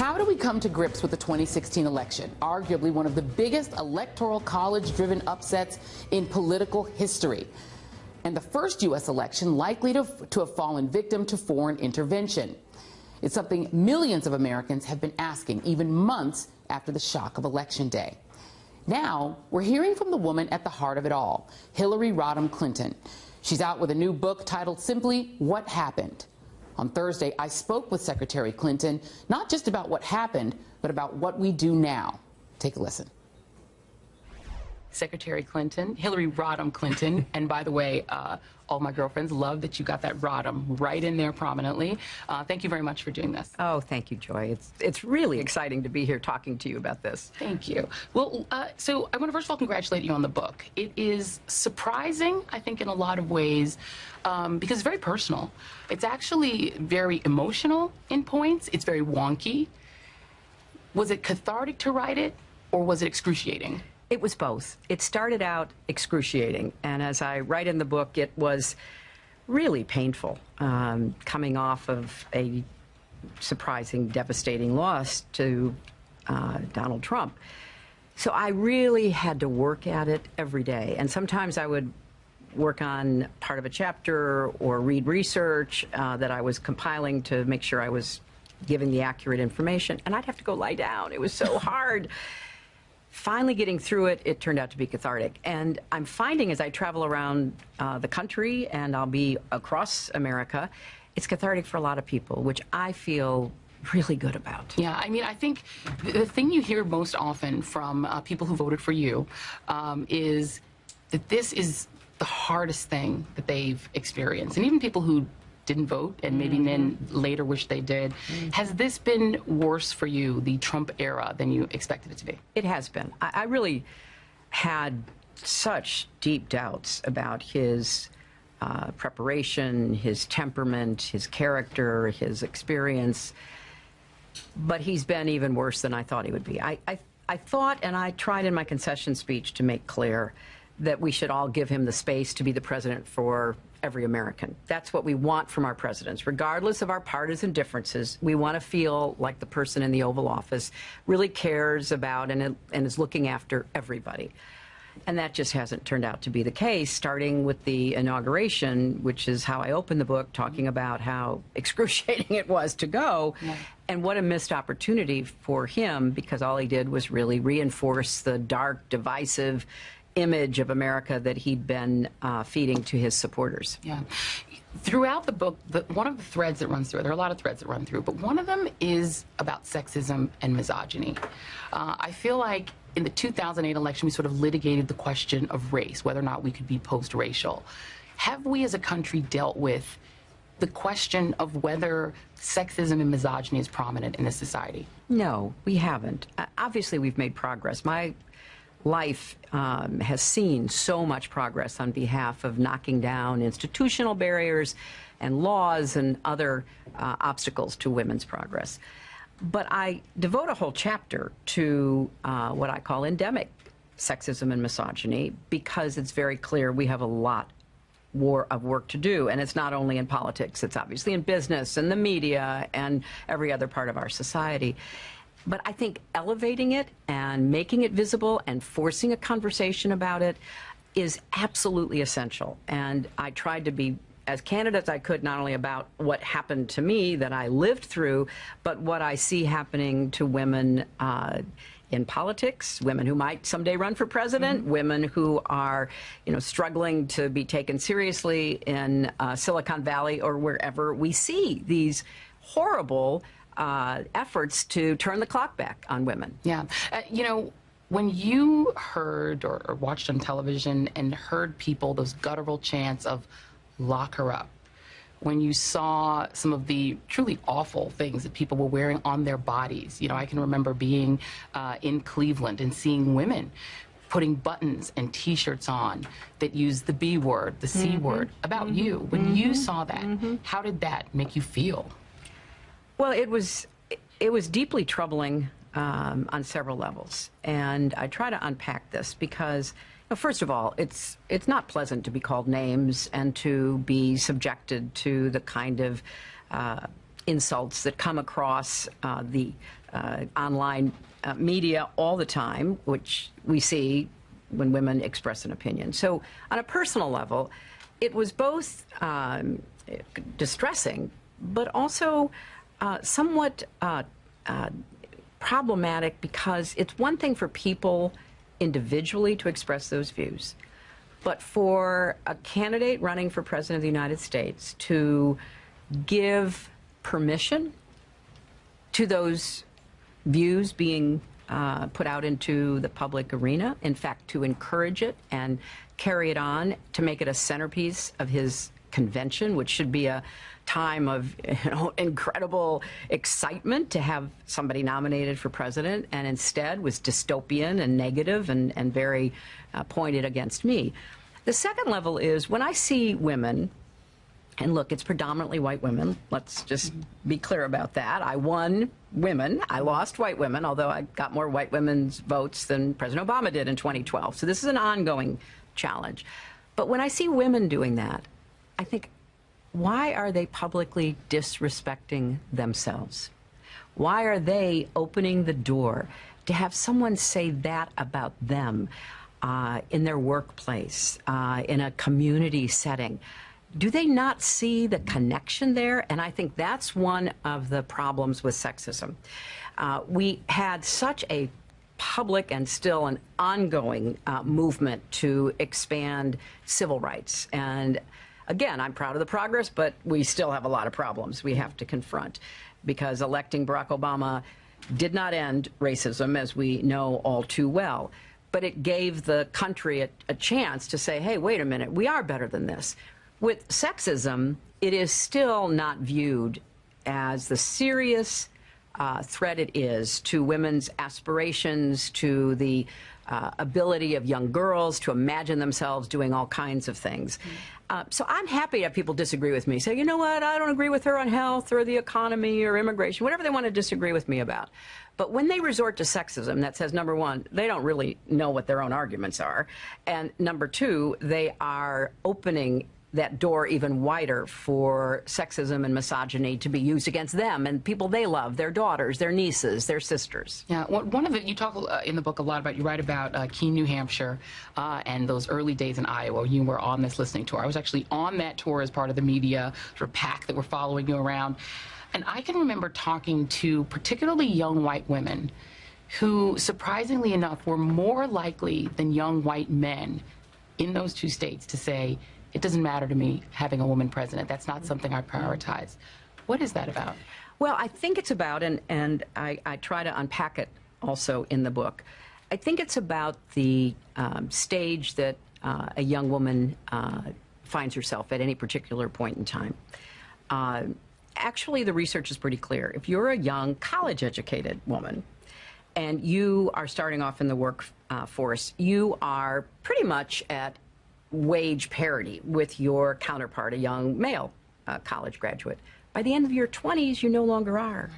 How do we come to grips with the 2016 election? Arguably one of the biggest electoral college-driven upsets in political history. And the first U.S. election likely to have fallen victim to foreign intervention. It's something millions of Americans have been asking, even months after the shock of Election Day. Now, we're hearing from the woman at the heart of it all, Hillary Rodham Clinton. She's out with a new book titled simply, What Happened? On Thursday, I spoke with Secretary Clinton, not just about what happened, but about what we do now. Take a listen. Secretary Clinton, Hillary Rodham Clinton, and by the way, all my girlfriends love that you got that Rodham right in there prominently. Thank you very much for doing this. Oh, thank you, Joy. It's really exciting to be here talking to you about this. Thank you. Well, so I want to first of all congratulate you on the book. It is surprising, I think, in a lot of ways, because it's very personal. It's actually very emotional in points. It's very wonky. Was it cathartic to write it, or was it excruciating? It was both. It started out excruciating, and as I write in the book, it was really painful, coming off of a surprising, devastating loss to Donald Trump. So I really had to work at it every day, and sometimes I would work on part of a chapter or read research that I was compiling to make sure I was giving the accurate information, and I'd have to go lie down. It was so hard. Finally getting through it, it turned out to be cathartic. And I'm finding as I travel around the country, and I'll be across America, it's cathartic for a lot of people, which I feel really good about. Yeah, I mean, I think the thing you hear most often from people who voted for you is that this is the hardest thing that they've experienced. And even people who didn't vote and maybe then later wish they did. Has this been worse for you, the Trump era, than you expected it to be? It has been. I really had such deep doubts about his preparation, his temperament, his character, his experience. But he's been even worse than I thought he would be. I thought, and I tried in my concession speech to make clear, that we should all give him the space to be the president for every American. That's what we want from our presidents. Regardless of our partisan differences, we want to feel like the person in the Oval Office really cares about and is looking after everybody. And that just hasn't turned out to be the case, starting with the inauguration, which is how I opened the book, talking about how excruciating it was to go, and what a missed opportunity for him, because all he did was really reinforce the dark, divisive image of America that he'd been feeding to his supporters. Yeah. Throughout the book, one of the threads that runs through, there are a lot of threads that run through, but one of them is about sexism and misogyny. I feel like in the 2008 election, we sort of litigated the question of race, whether or not we could be post-racial. Have we as a country dealt with the question of whether sexism and misogyny is prominent in this society? No, we haven't. Obviously, we've made progress. My life has seen so much progress on behalf of knocking down institutional barriers and laws and other obstacles to women's progress. But I devote a whole chapter to what I call endemic sexism and misogyny, because it's very clear we have a lot of work to do. And it's not only in politics, it's obviously in business and the media and every other part of our society. But I think elevating it and making it visible and forcing a conversation about it is absolutely essential. And I tried to be as candid as I could, not only about what happened to me that I lived through, but what I see happening to women in politics, women who might someday run for president, women who are, struggling to be taken seriously in Silicon Valley or wherever we see these horrible efforts to turn the clock back on women. Yeah. When you heard or watched on television and heard people, those guttural chants of lock her up, when you saw some of the truly awful things that people were wearing on their bodies, I can remember being in Cleveland and seeing women putting buttons and T-shirts on that use the B word, the C word, about you. When you saw that, how did that make you feel? Well, it was deeply troubling on several levels, and I try to unpack this because, first of all, it's not pleasant to be called names and to be subjected to the kind of insults that come across the online media all the time, which we see when women express an opinion. So on a personal level, it was both distressing, but also somewhat problematic, because it's one thing for people individually to express those views, but for a candidate running for President of the United States to give permission to those views being put out into the public arena, in fact, to encourage it and carry it on, to make it a centerpiece of his convention, which should be a time of incredible excitement to have somebody nominated for president, and instead was dystopian and negative and very pointed against me. The second level is when I see women, and look, it's predominantly white women. Let's just be clear about that. I won women. I lost white women, although I got more white women's votes than President Obama did in 2012. So this is an ongoing challenge. But when I see women doing that, I think, why are they publicly disrespecting themselves? Why are they opening the door to have someone say that about them in their workplace, in a community setting? Do they not see the connection there? And I think that's one of the problems with sexism. We had such a public and still an ongoing movement to expand civil rights. And again, I'm proud of the progress, but we still have a lot of problems we have to confront, because electing Barack Obama did not end racism, as we know all too well. But it gave the country a chance to say, hey, wait a minute, we are better than this. With sexism, it is still not viewed as the serious threat it is to women's aspirations, to the ability of young girls to imagine themselves doing all kinds of things. So I'm happy to have people disagree with me, say, you know what, I don't agree with her on health or the economy or immigration, whatever they want to disagree with me about. But when they resort to sexism, that says, number one, they don't really know what their own arguments are. And number two, they are opening that door even wider for sexism and misogyny to be used against them and people they love, their daughters, their nieces, their sisters. Yeah, one of it, you talk in the book a lot about, you write about Keene, New Hampshire, and those early days in Iowa. You were on this listening tour. I was actually on that tour as part of the media sort of pack that were following you around. And I can remember talking to particularly young white women who, surprisingly enough, were more likely than young white men in those two states to say, it doesn't matter to me having a woman president. That's not something I prioritize. What is that about? Well, I think it's about, and I try to unpack it also in the book, I think it's about the stage that a young woman finds herself at any particular point in time. Actually, the research is pretty clear. If you're a young, college-educated woman and you are starting off in the workforce, you are pretty much at wage parity with your counterpart, a young male college graduate. By the end of your 20s, you no longer are.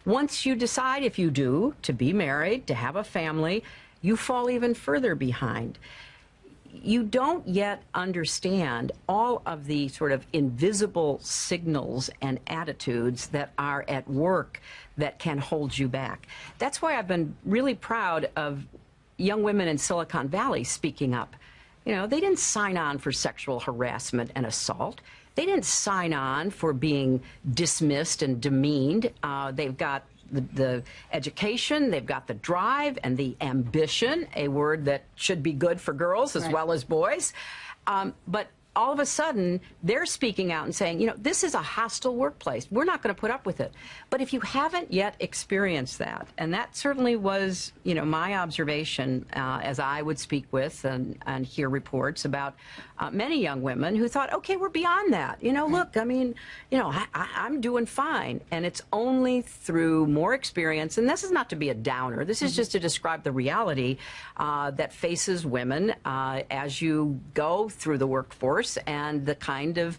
Once you decide, if you do, to be married, to have a family, you fall even further behind. You don't yet understand all of the sort of invisible signals and attitudes that are at work that can hold you back. That's why I've been really proud of young women in Silicon Valley speaking up. You know, they didn't sign on for sexual harassment and assault. They didn't sign on for being dismissed and demeaned. They've got the education, they've got the drive and the ambition, a word that should be good for girls as well as boys. But all of a sudden, they're speaking out and saying, you know, this is a hostile workplace. We're not going to put up with it. But if you haven't yet experienced that, and that certainly was, you know, my observation as I would speak with and hear reports about many young women who thought, okay, we're beyond that. You know, look, I mean, you know, I'm doing fine. And it's only through more experience, and this is not to be a downer. This is just to describe the reality that faces women as you go through the workforce, and the kind of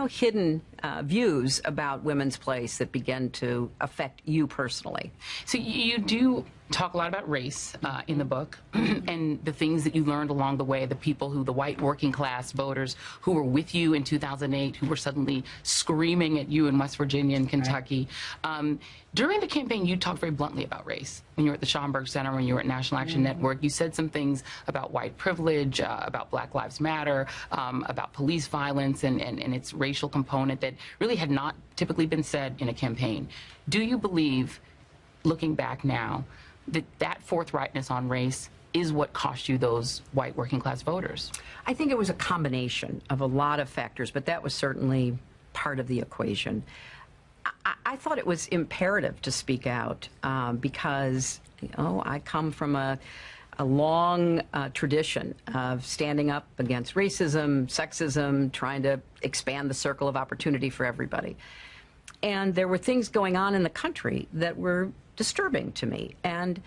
hidden views about women's place that begin to affect you personally. So you do talk a lot about race in the book and the things that you learned along the way, the people the white working class voters who were with you in 2008, who were suddenly screaming at you in West Virginia and Kentucky. Right. During the campaign, you talked very bluntly about race. When you were at the Schomburg Center, when you were at National Action Network, you said some things about white privilege, about Black Lives Matter, about police violence and its racial component that really had not typically been said in a campaign. Do you believe, looking back now, that forthrightness on race is what cost you those white working class voters? I think it was a combination of a lot of factors, but that was certainly part of the equation. I thought it was imperative to speak out because, I come from a long tradition of standing up against racism, sexism, trying to expand the circle of opportunity for everybody. And there were things going on in the country that were disturbing to me. And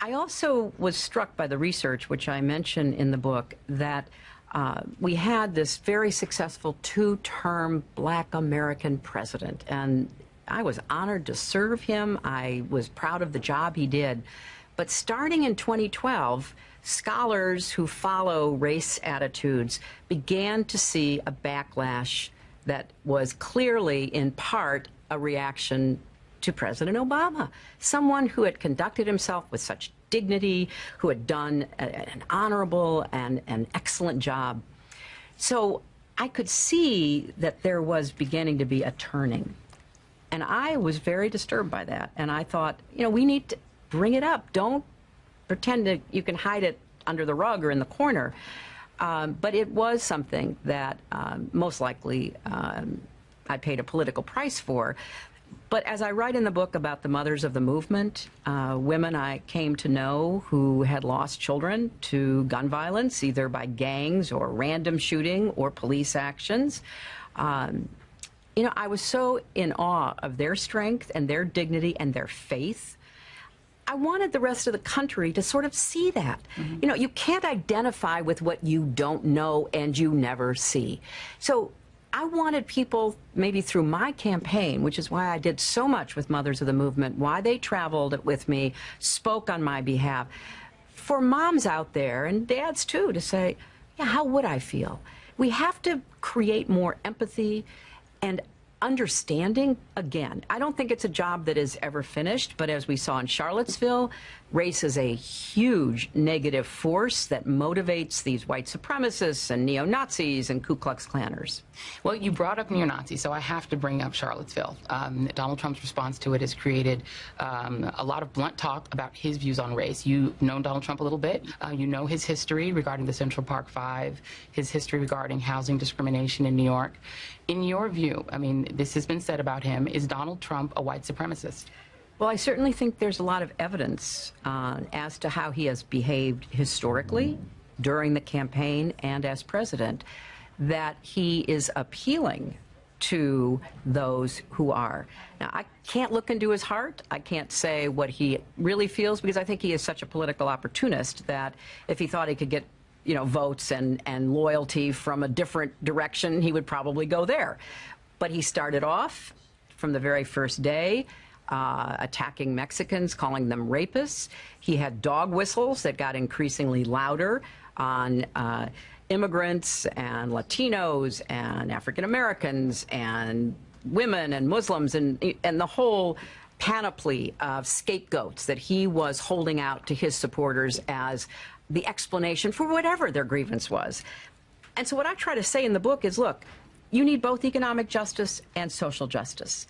I also was struck by the research, which I mention in the book, that we had this very successful two-term Black American president. And I was honored to serve him. I was proud of the job he did. But starting in 2012, scholars who follow race attitudes began to see a backlash that was clearly, in part, a reaction to President Obama, someone who had conducted himself with such dignity, who had done an honorable and an excellent job. So I could see that there was beginning to be a turning. And I was very disturbed by that. And I thought, we need to bring it up. Don't pretend that you can hide it under the rug or in the corner. But it was something that most likely I paid a political price for. But as I write in the book about the mothers of the movement, women I came to know who had lost children to gun violence, either by gangs or random shooting or police actions, I was so in awe of their strength and their dignity and their faith. I wanted the rest of the country to sort of see that. Mm-hmm. You can't identify with what you don't know and you never see. So I wanted people, maybe through my campaign, which is why I did so much with Mothers of the Movement, why they traveled with me, spoke on my behalf, for moms out there, and dads too, to say, yeah, how would I feel? We have to create more empathy and understanding. Again, I don't think it's a job that is ever finished, but as we saw in Charlottesville, race is a huge negative force that motivates these white supremacists and neo-Nazis and Ku Klux Klanners. Well, you brought up neo-Nazis, so I have to bring up Charlottesville. Donald Trump's response to it has created a lot of blunt talk about his views on race. You've known Donald Trump a little bit. You know his history regarding the Central Park Five, his history regarding housing discrimination in New York. In your view, this has been said about him, is Donald Trump a white supremacist? Well, I certainly think there's a lot of evidence as to how he has behaved historically during the campaign and as president, that he is appealing to those who are. Now, I can't look into his heart. I can't say what he really feels, because I think he is such a political opportunist that if he thought he could get votes and loyalty from a different direction, he would probably go there. But he started off from the very first day attacking Mexicans, calling them rapists. He had dog whistles that got increasingly louder on immigrants and Latinos and African Americans and women and Muslims and the whole panoply of scapegoats that he was holding out to his supporters as the explanation for whatever their grievance was. And so what I try to say in the book is, look, you need both economic justice and social justice.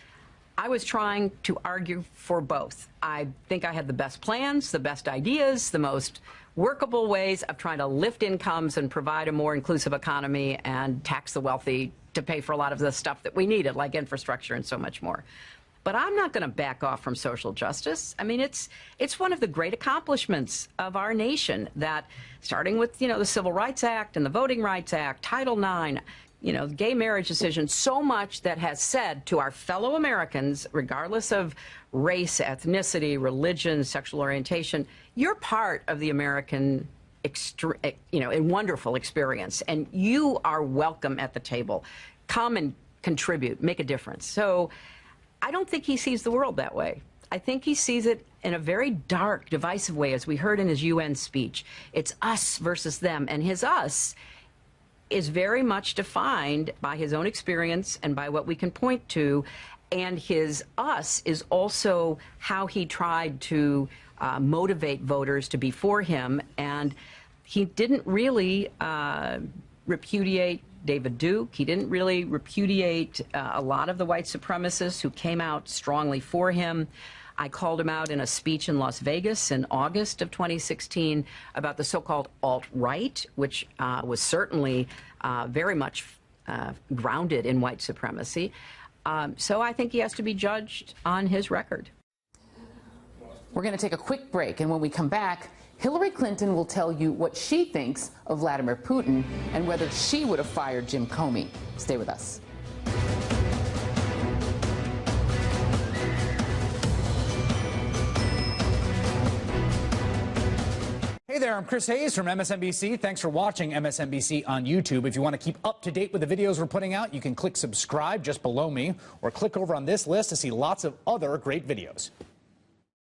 I was trying to argue for both. I think I had the best plans, the best ideas, the most workable ways of trying to lift incomes and provide a more inclusive economy and tax the wealthy to pay for a lot of the stuff that we needed, like infrastructure and so much more. But I'm not going to back off from social justice. It's one of the great accomplishments of our nation that, starting with, the Civil Rights Act and the Voting Rights Act, Title IX, the gay marriage decision, so much that has said to our fellow Americans, regardless of race, ethnicity, religion, sexual orientation, you're part of the American a wonderful experience, and you are welcome at the table. Come and contribute, make a difference. So I don't think he sees the world that way. I think he sees it in a very dark, divisive way, as we heard in his UN speech. It's us versus them, and his us is very much defined by his own experience and by what we can point to, and his us is also how he tried to motivate voters to be for him, and he didn't really repudiate David Duke. He didn't really repudiate a lot of the white supremacists who came out strongly for him. I called him out in a speech in Las Vegas in August of 2016 about the so-called alt-right, which was certainly very much grounded in white supremacy. So I think he has to be judged on his record. We're going to take a quick break, and when we come back, Hillary Clinton will tell you what she thinks of Vladimir Putin and whether she would have fired Jim Comey. Stay with us. Hey there, I'm Chris Hayes from MSNBC. Thanks for watching MSNBC on YouTube. If you want to keep up to date with the videos we're putting out, you can click subscribe just below me or click over on this list to see lots of other great videos.